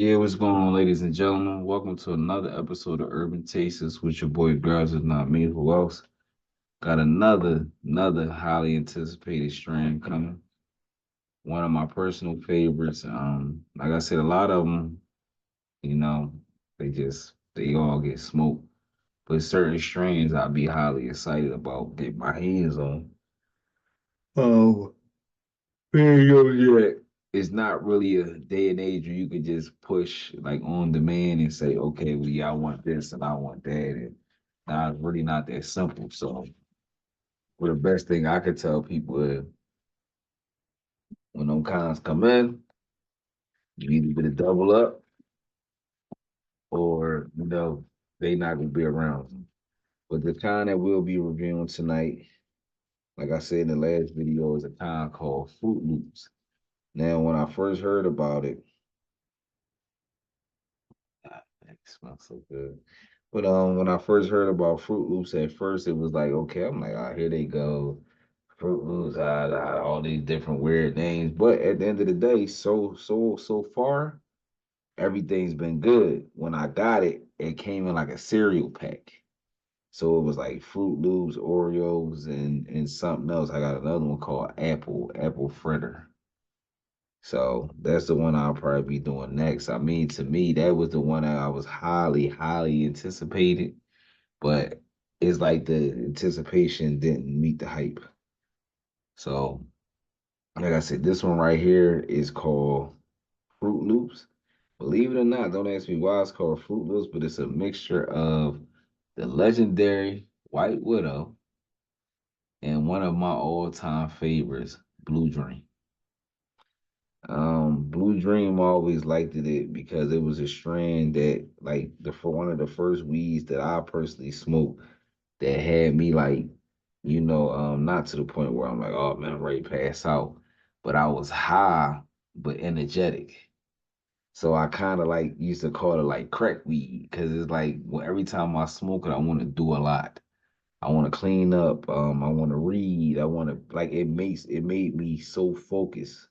Yeah, what's going on, ladies and gentlemen? Welcome to another episode of Urban Tasters with your boy Girls Is Not Me. Who else? Got another highly anticipated strain coming. One of my personal favorites. Like I said, a lot of them, you know, they all get smoked. But certain strains I'd be highly excited about getting my hands on. Oh, yeah. It's not really a day and age where you could just push like on demand and say, okay, well, yeah, I want this and I want that. And nah, it's really not that simple. So, well, the best thing I could tell people is when them cons come in, you either get a double up or, they not going to be around. But the kind that we'll be reviewing tonight, like I said in the last video, is a kind called Fruit Loops. Now, when I first heard about it, it smells so good. But when I first heard about Fruit Loops, at first it was like, okay, I'm like, ah, here they go, Fruit Loops, all these different weird names. But at the end of the day, so far, everything's been good. When I got it, it came in like a cereal pack. So it was like Fruit Loops, Oreos, and something else. I got another one called Apple Fritter. So that's the one I'll probably be doing next. I mean, to me, that was the one that I was highly anticipated, but it's like the anticipation didn't meet the hype. So, like I said, this one right here is called Fruit Loops. Believe it or not, don't ask me why it's called Fruit Loops, but it's a mixture of the legendary White Widow and one of my all-time favorites, Blue Dream. Blue Dream always liked it because it was a strand that, like, the for one of the first weeds that I personally smoked that had me like, not to the point where I'm like, oh man, I'm ready to pass out, but I was high but energetic. So I kind of like used to call it like crack weed because it's like every time I smoke it, I want to do a lot. I want to clean up. I want to read. I want to like it made me so focused,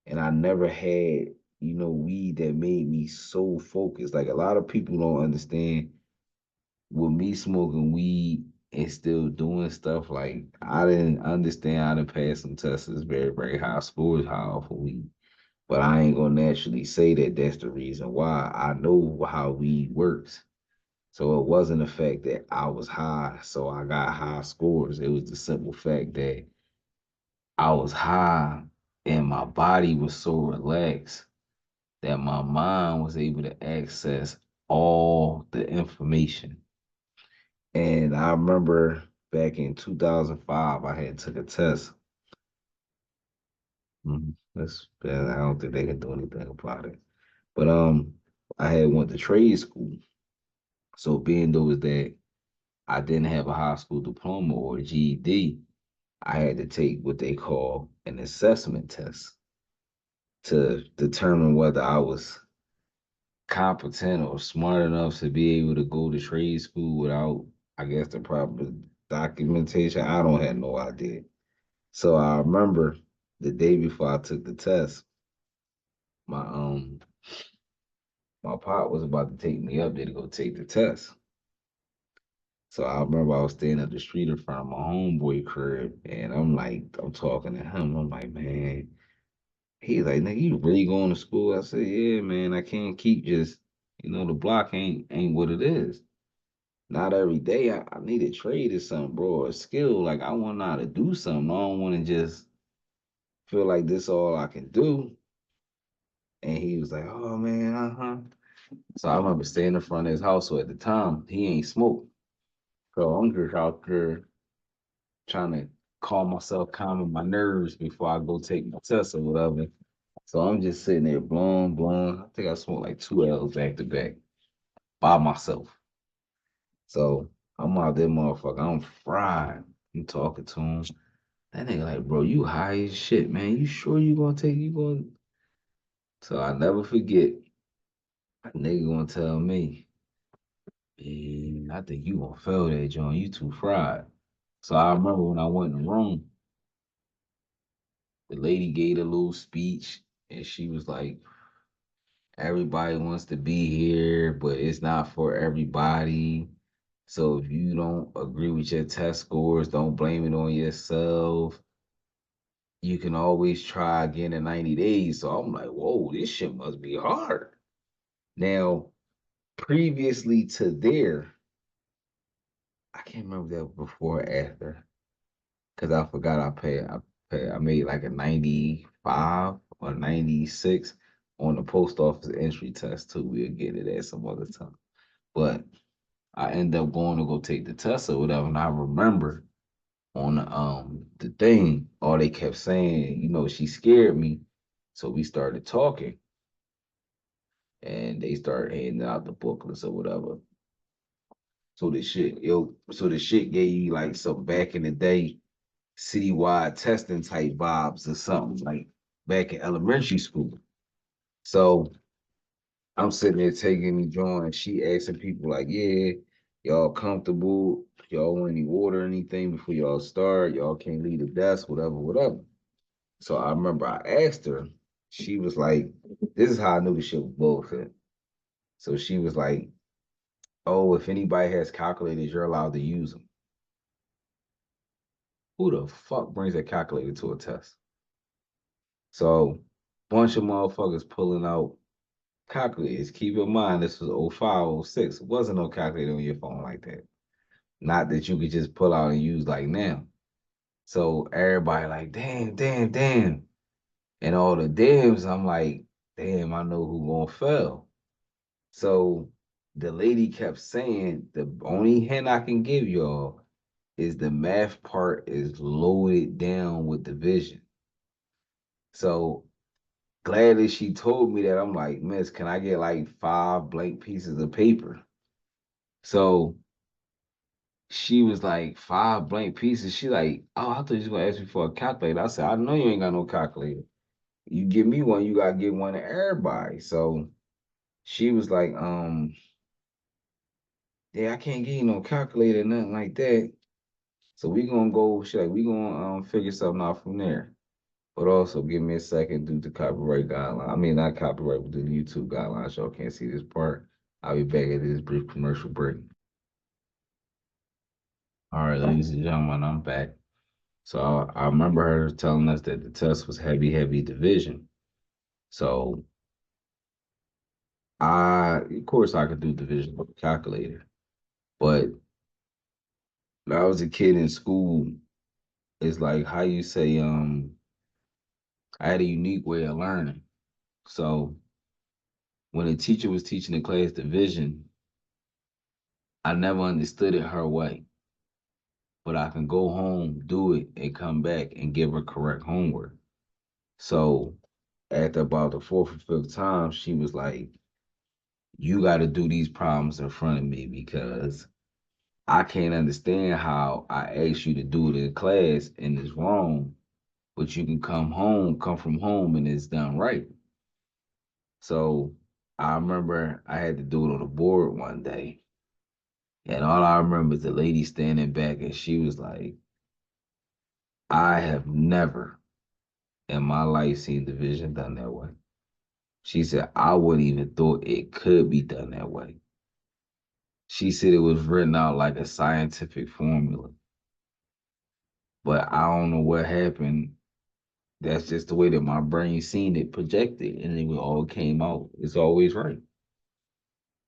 and I never had weed that made me so focused. Like a lot of people don't understand with me smoking weed and still doing stuff. Like I didn't understand how to pass some tests. It's very high scores high off of weed, but I ain't gonna naturally say that that's the reason why. I know how weed works. So it wasn't the fact that I was high, so I got high scores. It was the simple fact that I was high and my body was so relaxed that my mind was able to access all the information. And I remember back in 2005, I had took a test. That's bad. I don't think they can do anything about it. But I had went to trade school. So being though is that I didn't have a high school diploma or a GED, I had to take what they call an assessment test to determine whether I was competent or smart enough to be able to go to trade school without, I guess, the proper documentation. I don't have no idea. So I remember the day before I took the test, my my pop was about to take me up there to go take the test. So I remember I was staying up the street in front of my homeboy crib, and I'm talking to him. I'm like, man, he's like, nigga, you really going to school? I said, yeah, man, I can't keep just, the block ain't what it is. Not every day. I need a trade or something, bro, or a skill. Like I want to know how to do something. I don't want to just feel like this all I can do. And he was like, oh man, uh-huh. So I remember staying in front of his house. So at the time, he ain't smoked. So I'm just out there trying to calm myself, calming my nerves before I go take my test or whatever. So I'm just sitting there blowing. I think I smoked like two L's back to back by myself. So I'm out there, motherfucker. I'm fried. I'm talking to him. That nigga like, bro, you high as shit, man. You sure you gonna? So I never forget. A nigga gonna tell me, man, I think you gonna fail that, John. You too fried. So I remember when I went in the room, the lady gave a little speech, and she was like, everybody wants to be here, but it's not for everybody. So if you don't agree with your test scores, don't blame it on yourself. You can always try again in 90 days. So I'm like, whoa, this shit must be hard. Now, previously to there, I can't remember that before or after, because I forgot I made like a 95 or 96 on the post office entry test too. We'll get it at some other time. But I end up going to go take the test or whatever, and I remember on the thing, all they kept saying, she scared me. So we started talking and they started handing out the booklets or whatever. So the shit gave you like some back in the day citywide testing type vibes or something like back in elementary school. So I'm sitting there taking me drawing. She asking people like, "Yeah, y'all comfortable? Y'all want any water or anything before y'all start? Y'all can't leave the desk, whatever, whatever." So I remember I asked her. She was like, "This is how I knew the shit was bullshit." So she was like, "Oh, if anybody has calculators, you're allowed to use them." Who the fuck brings a calculator to a test? So, bunch of motherfuckers pulling out calculators. Keep in mind, this was '05, '06. It wasn't no calculator on your phone like that. Not that you could just pull out and use like now. So everybody like, damn, damn, damn. And all the damns, I'm like, damn, I know who gonna fail. So the lady kept saying the only hint I can give y'all is the math part is loaded down with division. So gladly she told me that. I'm like, Miss, can I get like 5 blank pieces of paper? So she was like, 5 blank pieces. She like, oh, I thought you was gonna ask me for a calculator. I said, I know you ain't got no calculator. You give me one, you gotta give one to everybody. So she was like, yeah, I can't give you no calculator, nothing like that. So we gonna go, she like, we gonna figure something out from there. But also give me a second due to copyright guidelines. I mean not copyright, but due to YouTube guidelines. Y'all can't see this part. I'll be back at this brief commercial break. All right, ladies and gentlemen, I'm back. So I remember her telling us that the test was heavy, heavy division. So of course, I could do division with a calculator. But when I was a kid in school, it's like how you say, I had a unique way of learning. So when a teacher was teaching the class division, I never understood it her way. But I can go home, do it, and come back and give her correct homework. So after about the fourth or fifth time, she was like, you got to do these problems in front of me because I can't understand how I asked you to do it in class and it's wrong, but you can come from home and it's done right. So I remember I had to do it on the board one day. And all I remember is the lady standing back and she was like, I have never in my life seen division done that way. She said, I wouldn't even thought it could be done that way. She said it was written out like a scientific formula, but I don't know what happened. That's just the way that my brain seen it projected, and it all came out. It's always right.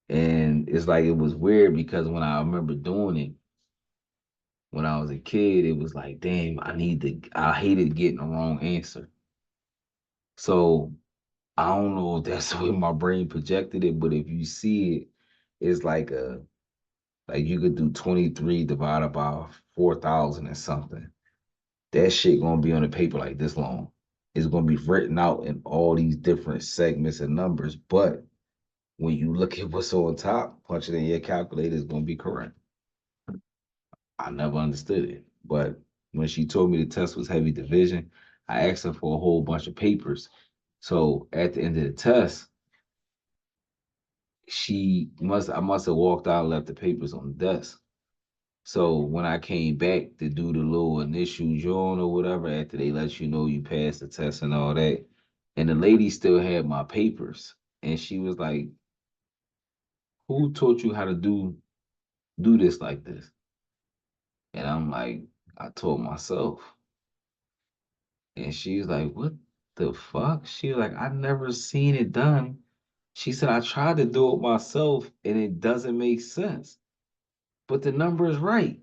And it's like it was weird because when I remember doing it when I was a kid, it was like, damn, I hated getting the wrong answer. So I don't know if that's the way my brain projected it, but if you see it, it's like you could do 23 divided by 4,000 or something. That shit gonna be on the paper like this long. It's gonna be written out in all these different segments and numbers, but when you look at what's on top, punch it in your calculator is gonna be correct. I never understood it. But when she told me the test was heavy division, I asked her for a whole bunch of papers. So at the end of the test, I must have walked out and left the papers on the desk. So when I came back to do the little initial join or whatever, after they let you know you passed the test and all that, and the lady still had my papers. And she was like, "Who taught you how to do this like this?" And I'm like, "I taught myself." And she was like, "What the fuck?" She was like, "I never seen it done." She said, "I tried to do it myself and it doesn't make sense, but the number is right."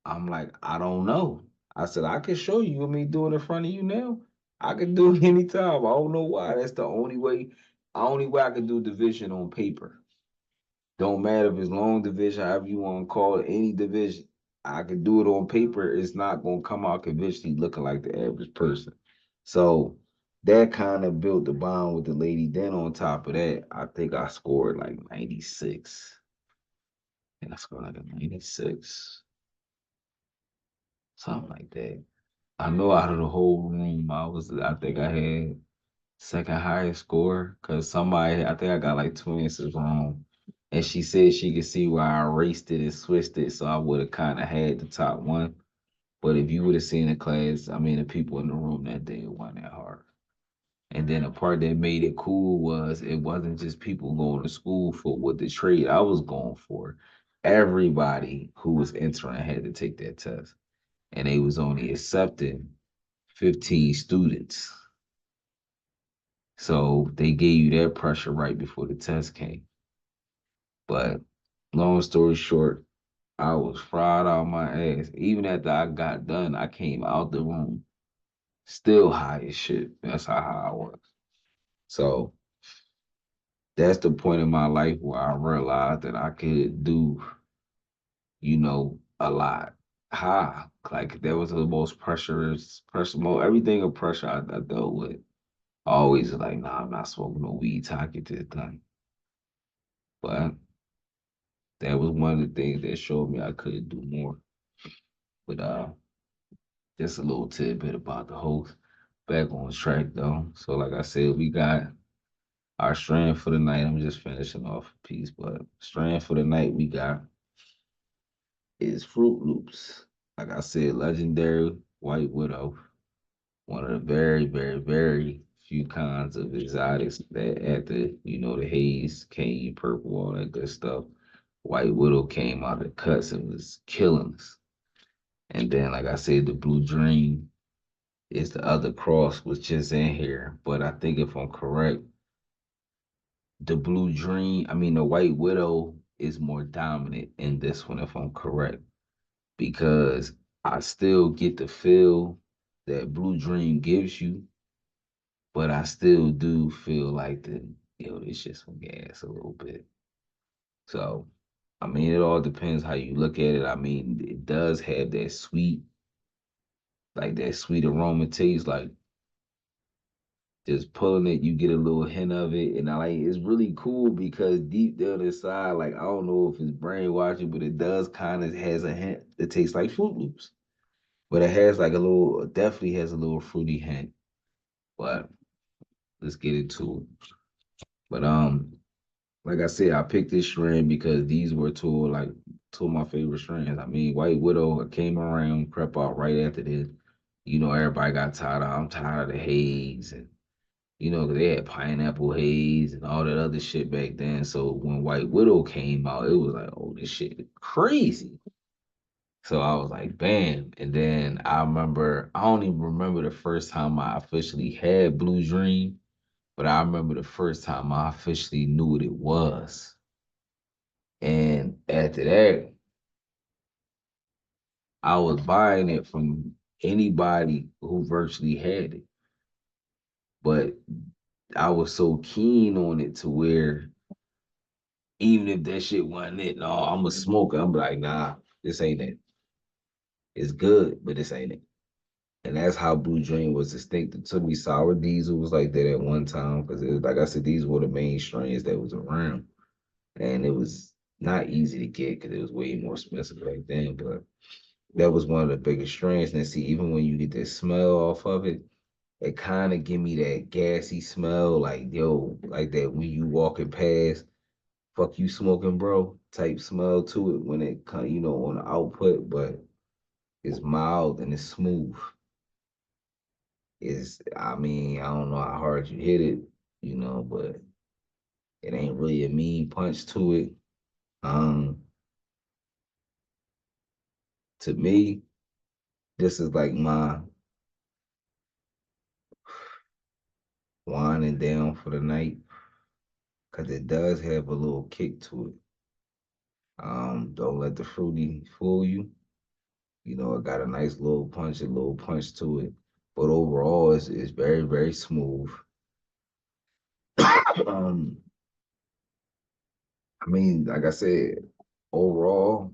I'm like, "I don't know." I said, "I can show you. You want me to do it in front of you now? I can do it anytime. I don't know why. That's the only way I can do division on paper. Don't matter if it's long division, however you want to call it, any division. I could do it on paper. It's not gonna come out conventionally looking like the average person." So that kind of built the bond with the lady. Then on top of that, I think I scored like 96. And I scored like a 96, something like that. I know out of the whole room, I think I had second highest score because I think I got like two answers wrong. And she said she could see where I erased it and switched it, so I would have kind of had the top one. But if you would have seen the class, I mean, the people in the room that day, it wasn't that hard. And then the part that made it cool was it wasn't just people going to school for what the trade I was going for. Everybody who was entering had to take that test. And they was only accepting 15 students. So they gave you that pressure right before the test came. But long story short, I was fried out my ass. Even after I got done, I came out the room still high as shit. That's how high I was. So that's the point in my life where I realized that I could do, a lot. High. Like that was the most everything of pressure I dealt with. Always like, nah, I'm not smoking no weed till I get this done. But that was one of the things that showed me I could do more. But just a little tidbit about the host. Back on track though. So like I said, we got our strand for the night. I'm just finishing off a piece, but strand for the night we got is Fruit Loops. Like I said, legendary White Widow. One of the very, very, very few kinds of exotics that after, the haze, cane, purple, all that good stuff. White Widow came out of the cuts and was killing us. And then, like I said, the Blue Dream is the other cross was just in here. But I think if I'm correct, the White Widow is more dominant in this one, if I'm correct, because I still get the feel that Blue Dream gives you, but I still do feel like it's just some gas a little bit. So, it all depends how you look at it. It does have that sweet aroma taste, like just pulling it, you get a little hint of it, and it's really cool because deep down inside, like I don't know if it's brainwashing, but it does kind of has a hint that tastes like Fruit Loops, but it has like definitely has a little fruity hint. But let's get into it. But like I said, I picked this strand because these were two of my favorite strands. White Widow came around, crept out right after this. Everybody got tired of. I'm tired of the haze and. 'Cause they had pineapple haze and all that other shit back then. So when White Widow came out, it was like, oh, this shit is crazy. So I was like, bam. And then I don't even remember the first time I officially had Blue Dream, but I remember the first time I officially knew what it was. And after that, I was buying it from anybody who virtually had it. But I was so keen on it to where even if that shit wasn't it, no, I'm a smoker. I'm like, nah, this ain't it. It's good, but this ain't it. And that's how Blue Dream was distinct to me. Sour Diesel was like that at one time because like I said, these were the main strains that was around, and it was not easy to get because it was way more expensive back then. But that was one of the biggest strains. And see, even when you get that smell off of it, it kind of give me that gassy smell, like yo, like that when you walking past fuck you smoking, bro, type smell to it when it come, on the output, but it's mild and it's smooth. I don't know how hard you hit it, but It ain't really a mean punch to it. Um, to me, this is like my winding down for the night because it does have a little kick to it. Don't let the fruity fool you. You know, it got a little punch to it. But overall, it's very, very smooth. um, I mean, like I said, overall,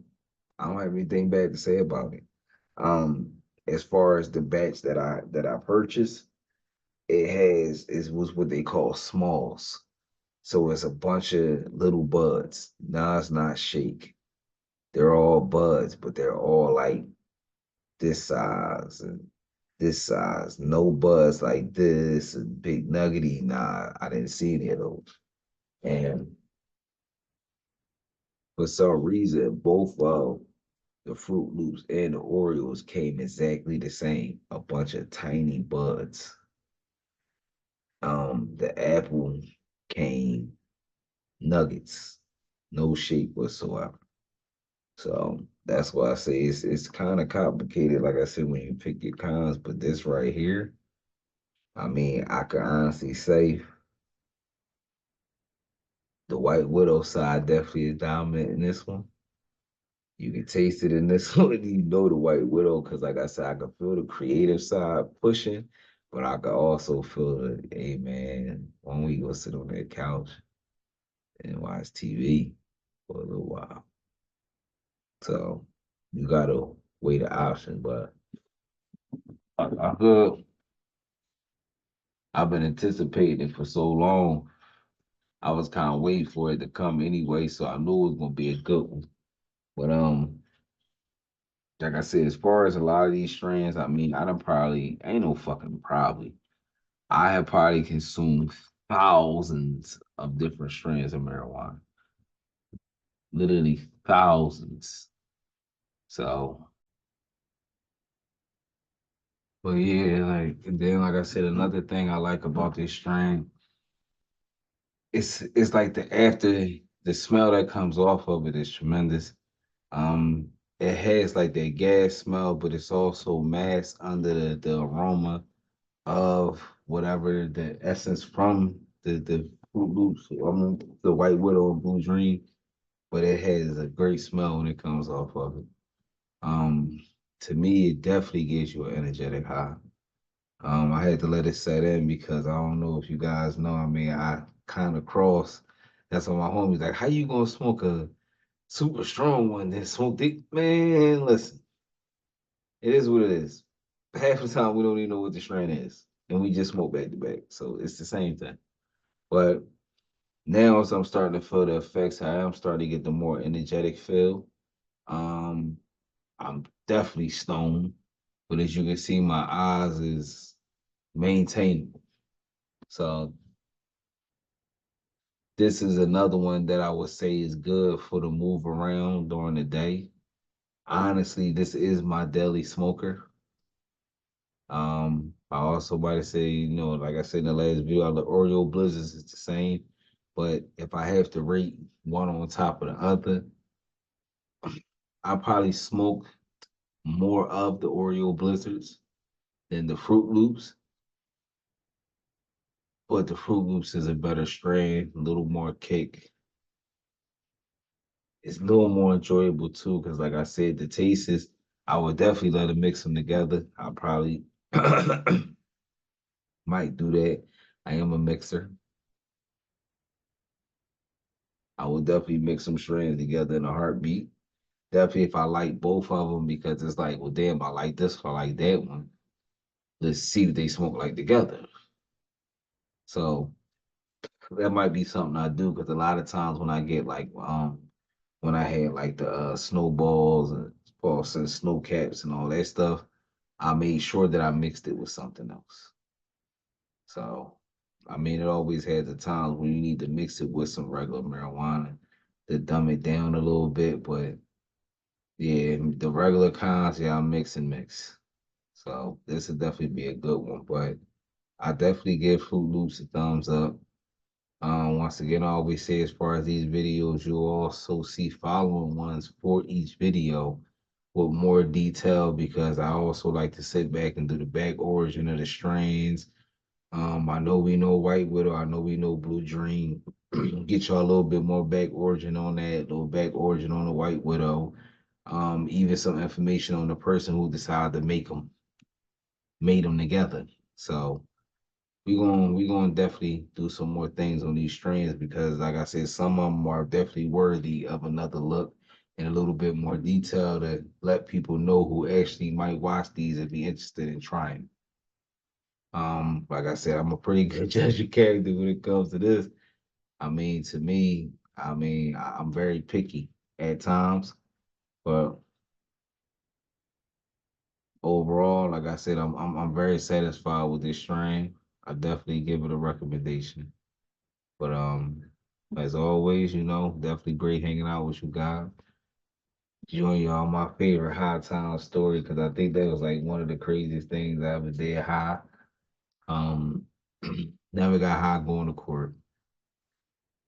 I don't have anything bad to say about it. Um, as far as the batch that I purchased, it was what they call smalls. So it's a bunch of little buds. Nah, it's not shake. They're all buds, but they're all like this size and this size. No buds like this and big nuggety. Nah, I didn't see any of those. And for some reason, both the Fruit Loops and the Oreos came exactly the same. A bunch of tiny buds. The apple came nuggets, no shape whatsoever. So that's why I say it's kind of complicated. Like I said, when you pick your cons, but this right here, I mean, I can honestly say the White Widow side definitely is dominant in this one. You can taste it in this one. You know the White Widow because, like I said, I can feel the creative side pushing, but I can also feel the, hey man, why don't we go sit on that couch and watch TV for a little while? So you gotta weigh the option, but I could. I've been anticipating it for so long. I was kind of waiting for it to come anyway, so I knew it was gonna be a good one. But like I said, as far as a lot of these strains, I mean, I done probably ain't no fucking probably. I have probably consumed thousands of different strains of marijuana, literally thousands. So, but yeah, like and then like I said, another thing I like about this strain, it's like the smell that comes off of it is tremendous. Um, it has like that gas smell, but it's also masked under the aroma of whatever the essence from the Fruit Loops, the White Widow and Blue Dream, but it has a great smell when it comes off of it. Um, to me, it definitely gives you an energetic high. I had to let it set in because I don't know if you guys know. I mean, I kind of cross. That's why my homies like, how you gonna smoke a super strong one then smoke it? Man, listen, it is what it is. Half the time we don't even know what the strain is, and we just smoke back to back. So it's the same thing. But now as I'm starting to feel the effects, I am starting to get the more energetic feel. Um, I'm definitely stoned, but as you can see, my eyes is maintaining. So this is another one that I would say is good for the move around during the day. Honestly, this is my daily smoker. I also might say, like I said in the last video, the Oreo Blizzards is the same. But if I have to rate one on top of the other, I probably smoke more of the Oreo Blizzards than the Fruit Loops. But the Fruit Loops is a better strain, a little more kick. It's a little more enjoyable too, because like I said, the taste is, I would definitely let it mix them together. I probably might do that. I am a mixer. I will definitely mix some strains together in a heartbeat. Definitely if I like both of them, because it's like, well, damn, I like this, I like that one. Let's see what they smoke like together. So that might be something I do because a lot of times when I get like when I had like the snowballs and balls and snow caps and all that stuff, I made sure that I mixed it with something else. So I mean, it always has the times when you need to mix it with some regular marijuana to dumb it down a little bit, but yeah, the regular cons, yeah, I'm mix and mix. So this would definitely be a good one. But I definitely give Fruit Loops a thumbs up. Once again, I always say as far as these videos, you'll also see following ones for each video with more detail because I also like to sit back and do the back origin of the strains. I know we know White Widow, I know we know Blue Dream. Get y'all a little bit more back origin on that, a little back origin on the White Widow. Even some information on the person who decided to made them together. So we gonna definitely do some more things on these strains because, like I said, some of them are definitely worthy of another look and a little bit more detail to let people know who actually might watch these and be interested in trying. Like I said, I'm a pretty good judge of character when it comes to this. I mean, to me, I'm very picky at times, but overall, like I said, I'm very satisfied with this strain. I definitely give it a recommendation. But as always, definitely great hanging out with you guys. Join y'all my favorite high town story because I think that was like one of the craziest things I ever did high. Um, never got high going to court.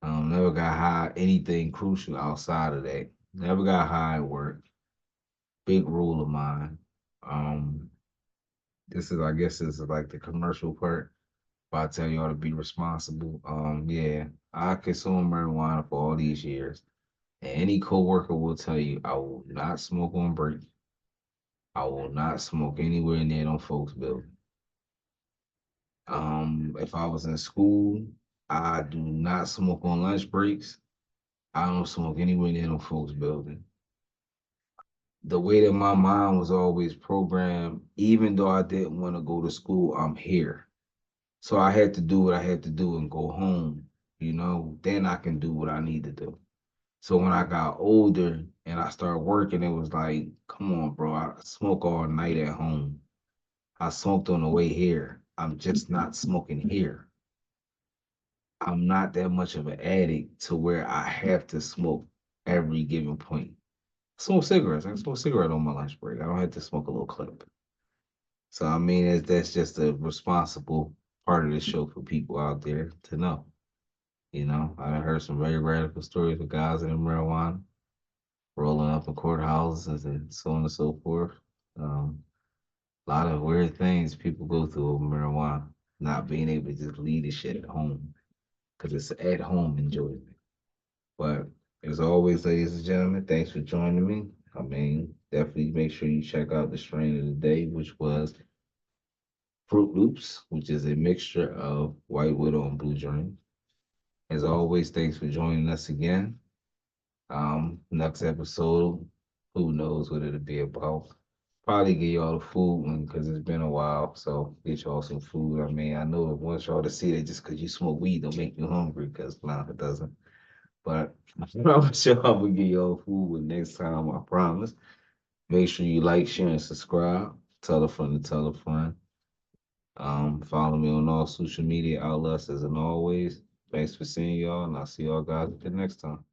Never got high anything crucial outside of that. Never got high at work. Big rule of mine. Um, I guess this is like the commercial part. If I tell y'all to be responsible, yeah, I consume marijuana for all these years. And any coworker will tell you, I will not smoke on break. I will not smoke anywhere near them folks' building. If I was in school, I do not smoke on lunch breaks. I don't smoke anywhere near them folks' building. The way that my mind was always programmed, even though I didn't want to go to school, I'm here. So I had to do what I had to do and go home, then I can do what I need to do. So when I got older and I started working, it was like, come on, bro, I smoke all night at home. I smoked on the way here. I'm just not smoking here. I'm not that much of an addict to where I have to smoke every given point. Smoke cigarettes. I can smoke a cigarette on my lunch break. I don't have to smoke a little clip. So I mean, that's just a responsible part of the show for people out there to know. I heard some very radical stories of guys in marijuana rolling up in courthouses and so on and so forth. A lot of weird things people go through with marijuana, not being able to just leave the shit at home because it's at home enjoyment. But as always, ladies and gentlemen, thanks for joining me. I mean, definitely make sure you check out the strain of the day, which was Fruit Loops, which is a mixture of White Widow and Blue Dream. As always, thanks for joining us again. Next episode, who knows what it'll be about. Probably get y'all the food one because it's been a while. So get y'all some food. I mean, I know it wants y'all to see that just because you smoke weed don't make you hungry because nah, it doesn't. But I'm sure I'm gonna get y'all food next time, I promise. Make sure you like, share, and subscribe. Tell a friend to tell a friend. Follow me on all social media outlets as always. Thanks for seeing y'all, and I'll see y'all guys the next time.